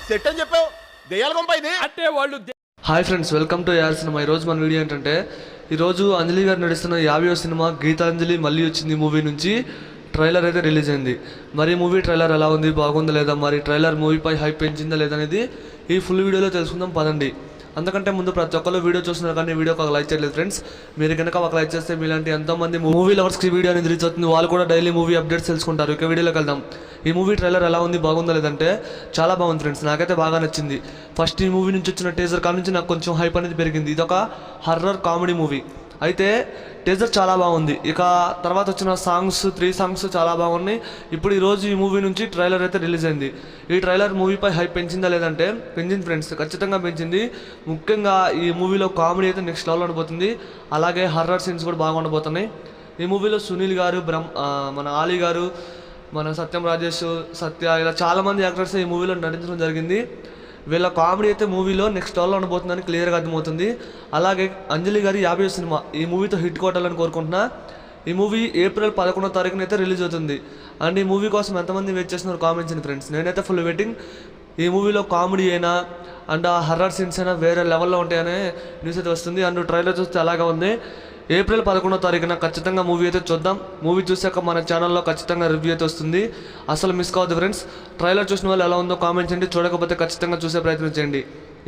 Set అని చెప్పావు దెయ్యాల కొంప ఇది అంటే వాళ్ళు హాయ్ ఫ్రెండ్స్, వెల్కమ్ టు యార్ సినిమా. ఈరోజు మన వీడియో ఏంటంటే, ఈరోజు అంజలి గారు నడుస్తున్న 50వ సినిమా గీతాంజలి మళ్ళీ వచ్చింది మూవీ నుంచి ట్రైలర్ అయితే రిలీజ్ అయింది. మరి మూవీ ట్రైలర్ ఎలా ఉంది, బాగుందా లేదా, మరి ట్రైలర్ మూవీపై హైప్ పెంచిందా లేదా అనేది ఈ ఫుల్ వీడియోలో తెలుసుకుందాం పదండి. అందుకంటే ముందు ప్రతి ఒక్కరు వీడియో చూస్తున్నారు కానీ వీడియోకి ఒక లైక్ చేయలేదు ఫ్రెండ్స్. మీరు కనుక ఒక లైక్ చేస్తే మీలాంటి ఎంతోమంది మూవీ లవర్స్కి వీడియో అనేది రీచ్ అవుతుంది, వాళ్ళు కూడా డైలీ మూవీ అప్డేట్స్ తెలుసుకుంటారు. ఇక వీడియోలోకి వెళ్దాం. ఈ మూవీ ట్రైలర్ ఎలా ఉంది, బాగుందా లేదంటే చాలా బాగుంది ఫ్రెండ్స్, నాకైతే బాగా నచ్చింది. ఫస్ట్ ఈ మూవీ నుంచి వచ్చిన టీజర్ కాడ నుంచి నాకు కొంచెం హైప్ అనేది పెరిగింది. ఇదొక హర్రర్ కామెడీ మూవీ. అయితే టీజర్ చాలా బాగుంది. ఇక తర్వాత వచ్చిన సాంగ్స్ 3 సాంగ్స్ చాలా బాగున్నాయి. ఇప్పుడు ఈరోజు ఈ మూవీ నుంచి ట్రైలర్ అయితే రిలీజ్ అయింది. ఈ ట్రైలర్ మూవీపై హైప్ పెంచిందా లేదంటే పెంచింది ఫ్రెండ్స్, ఖచ్చితంగా పెంచింది. ముఖ్యంగా ఈ మూవీలో కామెడీ అయితే నెక్స్ట్ లెవెల్ ఉండబోతుంది. అలాగే హర్రర్ సీన్స్ కూడా బాగా ఉండబోతున్నాయి. ఈ మూవీలో సునీల్ గారు, మన ఆలీ గారు, మన సత్యం రాజేష్, సత్య, ఇలా చాలామంది యాక్టర్స్ ఈ మూవీలో నటించడం జరిగింది. వీళ్ళ కామెడీ అయితే మూవీలో నెక్స్ట్ లెవెల్లో ఉండబోతుందని క్లియర్గా అర్థమవుతుంది. అలాగే అంజలి గారి 50వ సినిమా ఈ మూవీతో హిట్ కొట్టాలని కోరుకుంటున్నా. ఈ మూవీ ఏప్రిల్ 11వ తారీఖున అయితే రిలీజ్ అవుతుంది. అండ్ ఈ మూవీ కోసం ఎంతమంది వెయిట్ చేస్తున్నారు కామెంట్స్ చేయండి ఫ్రెండ్స్. నేనైతే ఫుల్ వెయిటింగ్. ఈ మూవీలో కామెడీ అయినా అండ్ ఆ హర్రర్ సీన్స్ అయినా వేరే లెవెల్లో ఉంటాయనే న్యూస్ అయితే వస్తుంది. అండ్ ట్రైలర్ చూస్తే అలాగే ఉంది. ఏప్రిల్ 11వ తారీఖున ఖచ్చితంగా మూవీ అయితే చూద్దాం. మూవీ చూసాక మన ఛానల్లో ఖచ్చితంగా రివ్యూ అయితే వస్తుంది, అసలు మిస్ కావద్దు ఫ్రెండ్స్. ట్రైలర్ చూసిన వాళ్ళు ఎలా ఉందో కామెంట్ చేయండి, చూడకపోతే ఖచ్చితంగా చూసే ప్రయత్నం చేయండి.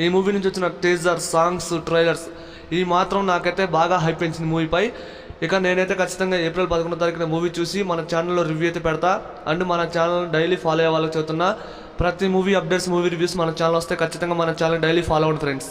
ఈ మూవీ నుంచి వచ్చిన టీజర్, సాంగ్స్, ట్రైలర్స్ ఈ మాత్రం నాకైతే బాగా హైప్ పెంచింది మూవీపై. ఇక నేనైతే ఖచ్చితంగా ఏప్రిల్ 11వ తారీఖున మూవీ చూసి మన ఛానల్లో రివ్యూ అయితే పెడతా. అండ్ మన ఛానల్ డైలీ ఫాలో అయ్యే వాళ్ళకి చెబుతున్నా, ప్రతి మూవీ అప్డేట్స్, మూవీ రివ్యూస్ మన ఛానల్ వస్తే ఖచ్చితంగా మన ఛానల్ డైలీ ఫాలో అవ్వండి ఫ్రెండ్స్.